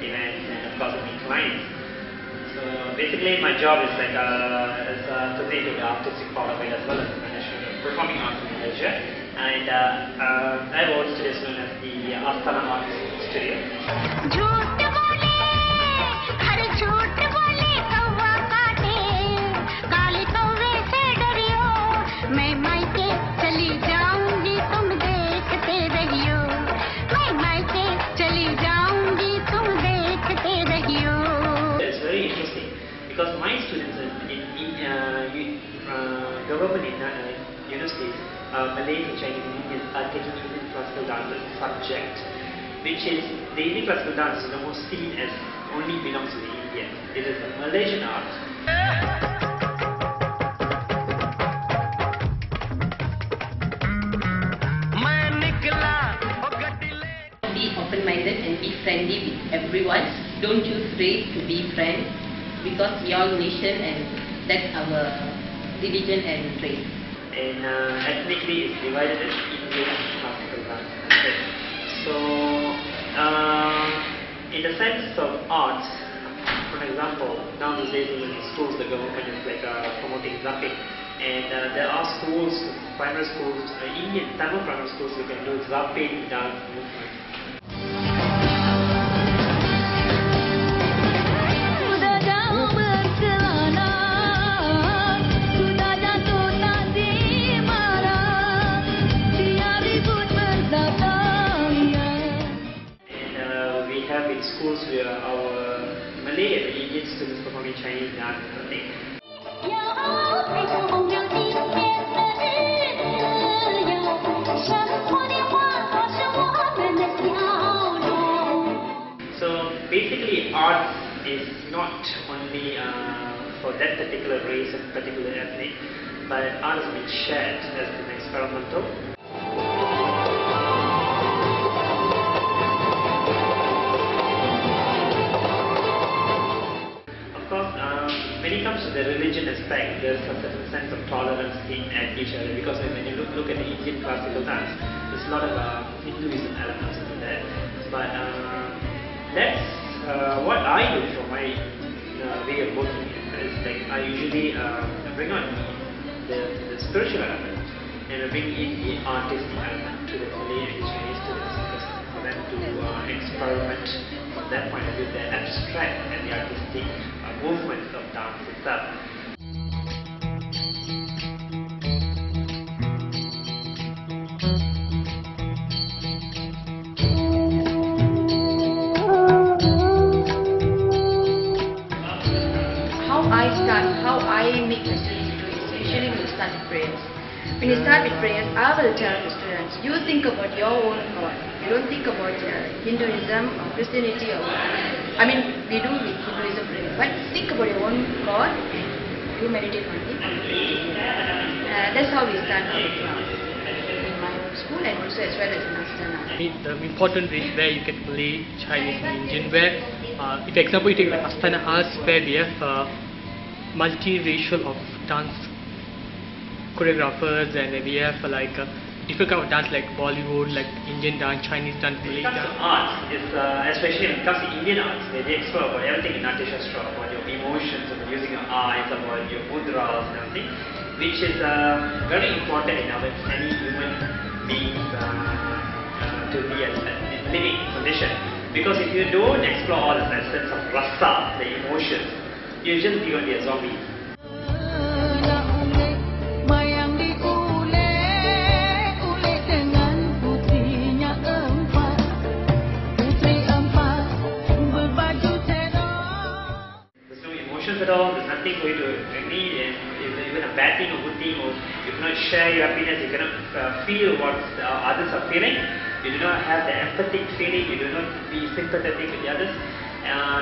events and of course meet clients. So basically my job is like to be the artistic part of it as well as the management of performing arts in Malaysia. And I have also studied known as the Astana Art Studio. Because my students in government universities, Malay and Chinese and Indians are taking Indian classical dance as a subject, which is the Indian classical dance is almost seen as only belongs to the Indians. It is a Malaysian art. Be open-minded and be friendly with everyone. Don't choose race to be friends, because we are all nation and that's our religion and race. And ethnically it's divided as Indian classical dance. Okay. So in the sense of art, for example, now these days in schools the government is like promoting zapping, and there are schools, primary schools, Indian Tamil primary schools who can do zapping dance movements. In schools where our Malay and Indian students performing Chinese dance and everything. So basically art is not only for that particular race and particular ethnic, but art has been shared as an experimental. When it comes to the religion aspect, there's a certain sense of tolerance at each other, because when you look at the Indian classical dance, there's a lot of Hinduism elements in there. But that's what I do for my way of working. Is like I usually bring on the spiritual element and I bring in the artistic element to the Malay and Chinese students, for them to experiment from that point of view, the abstract and the artistic movements of dance itself. How I make the students do is usually we start with prayers. When you start with prayers, I will tell the students, you think about your own God. You don't think about Hinduism or Christianity or we do Hinduism prayer, but think about your own God and you meditate on it. That's how we start our class in my own school and also as well as in Astana. The important is where you get Malay, Chinese and Indian, where if for example you take like Astana Arts, where we have multi-racial of dance choreographers, and we have different kind of dance like Bollywood, like Indian dance, Chinese dance, Malay dance. Art is especially when it comes to Indian arts, they explore about everything in Natyashastra, about your emotions, about using your eyes, about your mudras and everything, which is very important in any human being's to be a living condition. Because if you don't explore all the sense of rasa, the emotions, you're just going to be a zombie. At all, there's nothing for you to agree, and even a bad thing or good thing, or you cannot share your happiness, you cannot feel what others are feeling, you do not have the empathic feeling, you do not be sympathetic with the others,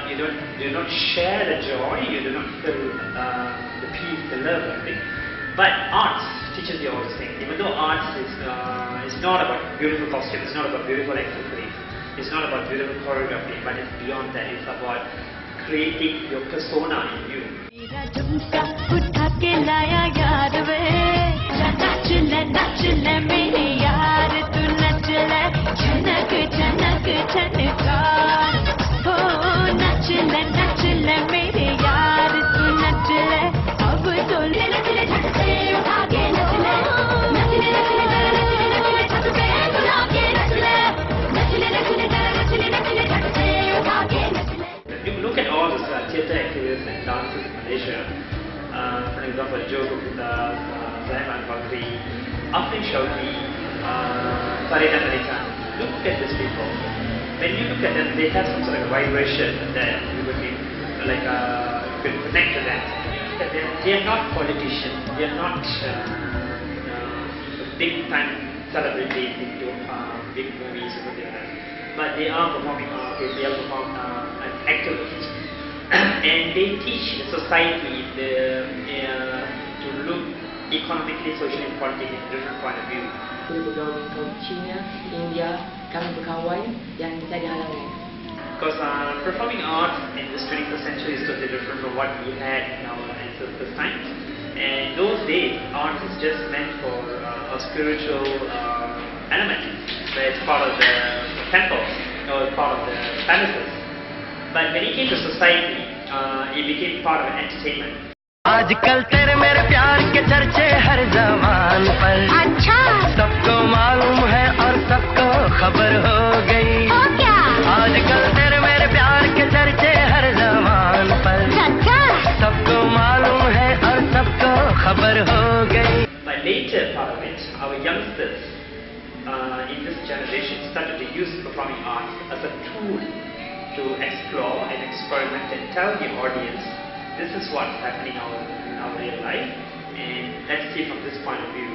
you do not share the joy, you do not feel the peace, the love, everything. But art teaches you all these things. Even though art is not about beautiful costumes, it's not about beautiful accessories, it's not about beautiful choreography, but it's beyond that. It's about creating your persona in you. dancers in Malaysia. For example, Joe Gupta, Zaiman Bakri, Afrin Shawki, Farida Malika. Look at these people. When you look at them, they have some sort of vibration that you would be like could connect to them. They are not politicians. They are not big time celebrities into big movies or whatever. But they are performing artists. They are performing activists, and they teach the society to look economically, socially, and politically in a different point of view. Pegawai kaum Cina, India, kami berkawan dan tiada halangan. Because performing arts in this 21st century is totally different from what we had in our ancestors' times. And those days, art is just meant for a spiritual element, where it's part of the temples or part of the palaces. But when it came to society, it became part of an entertainment. आजकल तेरे मेरे प्यार के चर्चे हर ज़बान पर अच्छा सबको मालूम है और सबको खबर हो गई क्या आजकल तेरे मेरे प्यार के चर्चे हर ज़बान पर अच्छा सबको मालूम है और सबको खबर हो गई. But later part of it, our youngsters in this generation started to use performing arts as a tool to explore and experiment and tell the audience this is what's happening in our real life, and let's see from this point of view.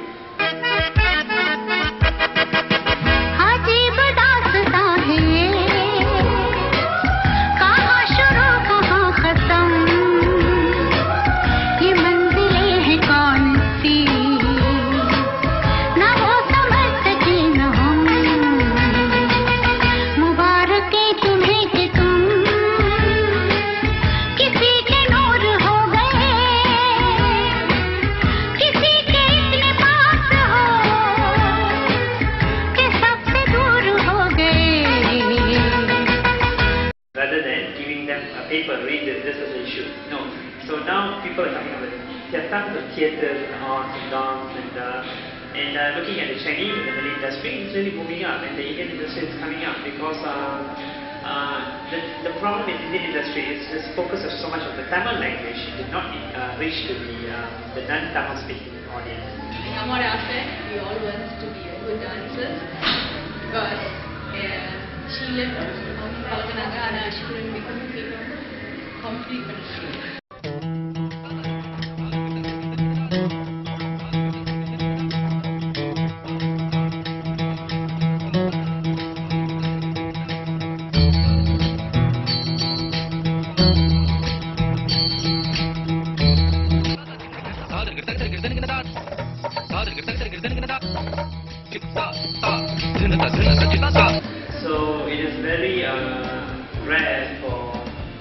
Theatres and arts and dance and looking at the Chinese and the Malay industry, it's really moving up, and the Indian industry is coming up because the problem in the Indian industry is just focuses so much on the Tamil language, it did not reach to the non-Tamil speaking audience. Our aspect, we all want to be good dancers because she left Palakanaga and she couldn't become complete. So it is very rare for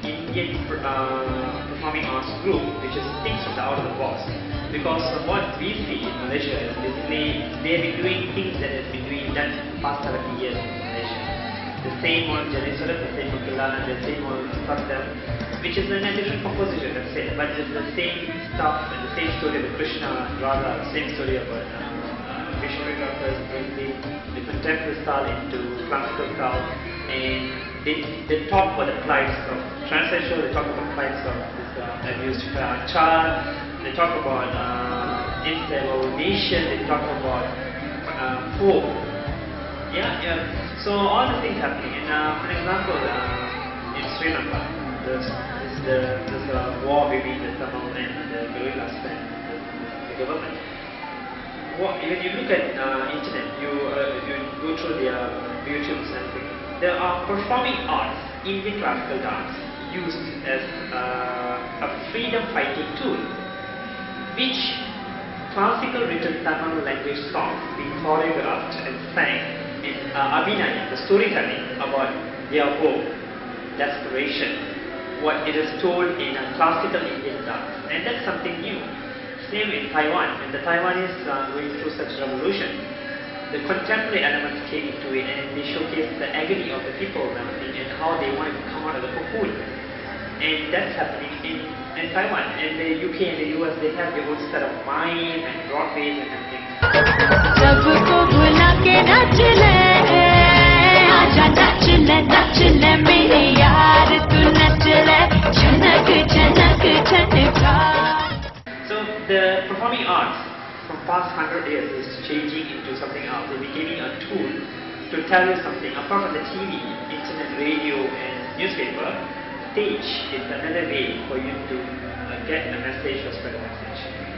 Indian performing arts group which is things from the out of the box, because what we see in Malaysia is basically they have been doing things that has been doing done for the past 70 years in Malaysia. The same old Janisaram, the same old Kelana, the same old Sakdam, which is in a different composition, let's say, but it's the same stuff and the same story of Krishna and Radha, the same story about choreographers bringing the contemporary style into classical style, and they talk about the plights of transsexual, they talk about plights of this abused child, they talk about insubordination, they talk about hope. Yeah. So all the things happening, and for example, in Sri Lanka, there's a war between the Tamil and the guerrillas and the government. When you look at internet, you go through their YouTubes and everything. There are performing arts, Indian classical dance, used as a freedom fighting tool, which classical written Tamil language songs being choreographed and sang in Abhinaya, the storytelling about their hope, desperation, what it is told in a classical Indian dance, and that's something new. Same in Taiwan, when the Taiwanese are going through such revolution, the contemporary elements came into it and they showcased the agony of the people and how they wanted to come out of the cocoon. And that's happening in Taiwan. And the UK and the US, they have their own set of mime and Broadways and everything. Chana past 100 years is changing into something else. It's becoming a tool to tell you something. Apart from the TV, internet, radio, and newspaper, stage is another way for you to get a message or spread a message.